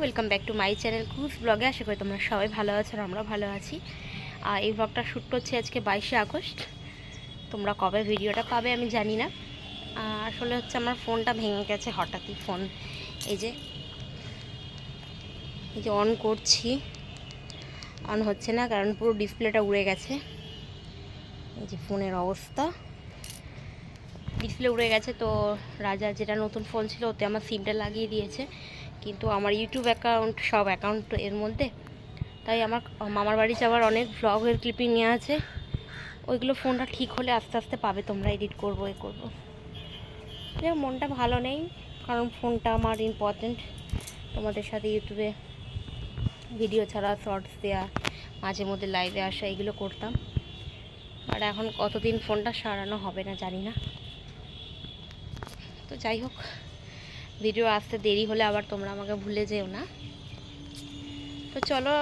Welcome back to my channel কুস ব্লগে। আশা করি তোমরা সবাই ভালো আছো আর আমরা ভালো আছি। আর এই ব্লগটা শ্যুট করছি আজকে 22শে আগস্ট। তোমরা কবে ভিডিওটা পাবে আমি জানি না। আসলে হচ্ছে আমার ফোনটা ভেঙে গেছে হঠাৎই। ফোন এই যে অন করছি, অন হচ্ছে না কারণ পুরো ডিসপ্লেটা উড়ে গেছে। এই যে ফোনের অবস্থা, ডিসপ্লে উড়ে গেছে। তো রাজা যেটা নতুন ফোন ছিল ওতে আমার সিমটা লাগিয়ে দিয়েছে, কিন্তু আমার ইউটিউব অ্যাকাউন্ট সব অ্যাকাউন্ট এর মধ্যে। তাই আমার মামার বাড়ি যাওয়ার অনেক ভ্লগের ক্লিপিং নিয়ে আছে, ওইগুলো ফোনটা ঠিক হলে আস্তে আস্তে পাবে তোমরা। এডিট করবো এ করবো, মনটা ভালো নেই কারণ ফোনটা আমার ইম্পর্টেন্ট। তোমাদের সাথে ইউটিউবে ভিডিও ছাড়া, শর্টস দেওয়া, মাঝে মধ্যে লাইভে আসা, এগুলো করতাম। আর এখন কতদিন ফোনটা সারানো হবে না জানি না। তো যাই হোক, ভিডিও আসতে দেরি হলে আবার তোমরা আমাকে ভুলে যেও না। তো চলো,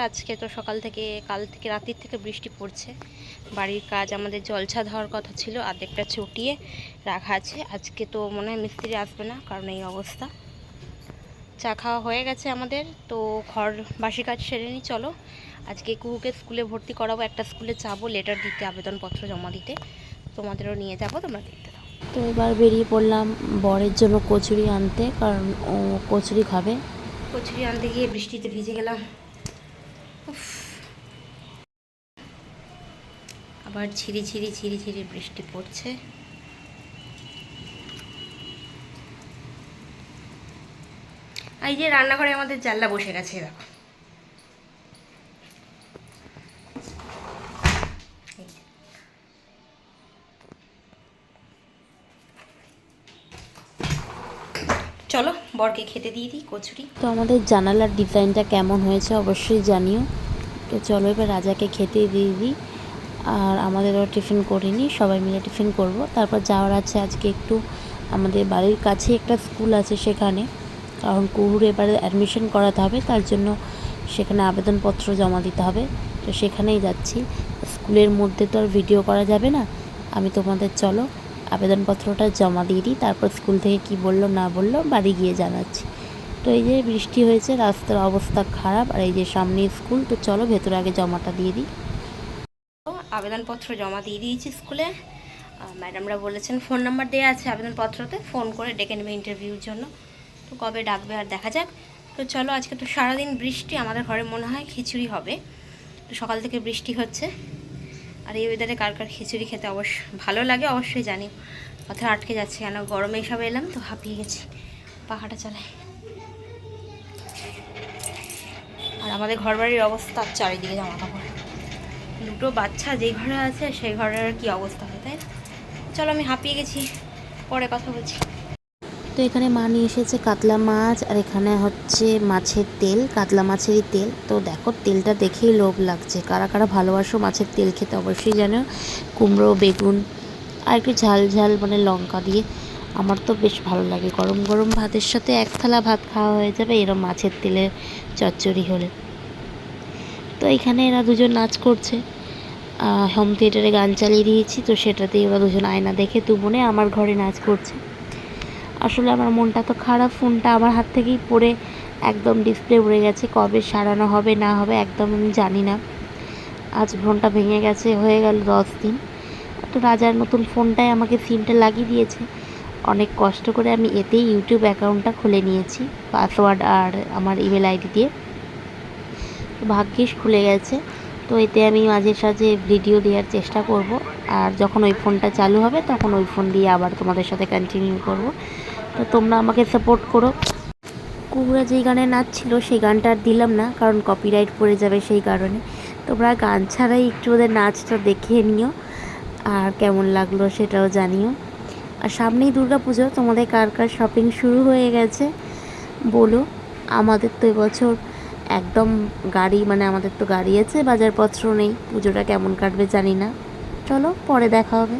আজকে তো সকাল থেকে, কাল থেকে রাতের থেকে বৃষ্টি পড়ছে। বাড়ির কাজ আমাদের জলছা দেওয়ার কথা ছিল, আর্ধেকটা চটিয়ে রাখা আছে। আজকে তো মনে হয় মিস্ত্রি আসবে না কারণ এই অবস্থা। চা খাওয়া হয়ে গেছে আমাদের, তো ঘর বাসি কাজ সেরে নিই। চলো, আজকে কুহুকে স্কুলে ভর্তি করাবো, একটা স্কুলে যাবো লেটার দিতে, আবেদনপত্র জমা দিতে। তোমাদেরও নিয়ে যাবো, তোমরা দেখতে দাও। তো এবার বেরিয়ে পড়লাম বরের জন্য কচুরি আনতে, কারণ ও কচুরি খাবে। কচুরি আনতে গিয়ে বৃষ্টিতে ভিজে গেলাম। আবার ছিঁড়ি ছিঁড়ি বৃষ্টি পড়ছে। এই যে রান্নাঘরে আমাদের জানলা বসে গেছে, দেখো। চলো বরকে খেতে দিয়ে দিই কচুরি। তো আমাদের জানালার ডিজাইনটা কেমন হয়েছে অবশ্যই জানিও। তো চলো এবার রাজাকে খেতে দিয়ে দিই। আর আমাদেরও টিফিন করিনি, সবাই মিলে টিফিন করব। তারপর যাওয়ার আছে আজকে একটু আমাদের বাড়ির কাছে একটা স্কুল আছে সেখানে, কারণ কুহুর এবারে অ্যাডমিশন করাতে হবে, তার জন্য সেখানে আবেদনপত্র জমা দিতে হবে। তো সেখানেই যাচ্ছি। স্কুলের মধ্যে তো আর ভিডিও করা যাবে না, আমি তোমাদের চলো আবেদনপত্রটা জমা দিয়ে দিই, তারপর স্কুল থেকে কি বললো না বললো বাড়ি গিয়ে জানাচ্ছি। তো এই যে বৃষ্টি হয়েছে, রাস্তার অবস্থা খারাপ, আর এই যে সামনে স্কুল। তো চলো ভেতরে আগে জমাটা দিয়ে দিই। আবেদনপত্র জমা দিয়ে দিয়েছি স্কুলে। ম্যাডামরা বলেছেন, ফোন নাম্বার দেওয়া আছে আবেদনপত্রতে, ফোন করে ডেকে নেবে ইন্টারভিউর জন্য। তো কবে ডাকবে আর দেখা যাক। তো চলো, আজকে তো সারাদিন বৃষ্টি, আমাদের ঘরে মনে হয় খিচুড়ি হবে। তো সকাল থেকে বৃষ্টি হচ্ছে, আর এই ওয়েদারে কার কার খিচুড়ি খেতে ভালো লাগে অবশ্যই জানি। কথা আটকে যাচ্ছে কেন, গরমে এসব এলাম তো হাঁপিয়ে গেছি, পাখাটা চালাই। আর আমাদের ঘর বাড়ির অবস্থা চারিদিকে জামা কাপড়, দুটো বাচ্চা যেই ঘরে আছে সেই ঘরের কি অবস্থা হয়, তাই না? চলো, আমি হাঁপিয়ে গেছি, পরে কথা বলছি। তো এখানে মা নিয়ে এসেছে কাতলা মাছ, আর এখানে হচ্ছে মাছের তেল, কাতলা মাছেরই তেল। তো দেখো তেলটা দেখেই লোভ লাগছে। কারা কারা ভালোবাসো মাছের তেল খেতে অবশ্যই জানো। কুমড়ো, বেগুন আর একটু ঝাল ঝাল মানে লঙ্কা দিয়ে, আমার তো বেশ ভালো লাগে। গরম গরম ভাতের সাথে এক থালা ভাত খাওয়া হয়ে যাবে এরম মাছের তেলের চচ্চড়ি হলে। তো এখানে এরা দুজন নাচ করছে, হোম থিয়েটারে গান চালিয়ে দিয়েছি, তো সেটাতেই ওরা দুজন আয়না দেখে দু বোনে আমার ঘরে নাচ করছে। আসলে আমার মনটা তো খারাপ, ফোনটা আমার হাত থেকেই পড়ে একদম ডিসপ্লে উড়ে গেছে। কবে সারানো হবে না হবে একদম আমি জানি না। আজ ফোনটা ভেঙে গেছে, হয়ে গেল 10 দিন। তো রাজার নতুন ফোনটায় আমাকে সিমটা লাগিয়ে দিয়েছে। অনেক কষ্ট করে আমি এতেই ইউটিউব অ্যাকাউন্টটা খুলে নিয়েছি, পাসওয়ার্ড আর আমার ইমেল আইডি দিয়ে। ভাগ্যিস খুলে গেছে। তো এতে আমি মাঝে সাঝে ভিডিও দেওয়ার চেষ্টা করব, আর যখন ওই ফোনটা চালু হবে তখন ওই ফোন দিয়ে আবার তোমাদের সাথে কন্টিনিউ করব। তো তোমরা আমাকে সাপোর্ট করো। কুকুরা যেই গানে নাচছিল সেই গানটা আর দিলাম না, কারণ কপিরাইট পড়ে যাবে, সেই কারণে। তোমরা গান ছাড়াই একটু ওদের নাচটা দেখে নিও, আর কেমন লাগলো সেটাও জানিও। আর সামনেই দুর্গাপুজো, তোমাদের কার কার শপিং শুরু হয়ে গেছে বলো। আমাদের তো এবছর একদম গাড়ি, মানে আমাদের তো গাড়ি আছে, বাজারপত্র নেই। পুজোটা কেমন কাটবে জানি না। চলো পরে দেখা হবে।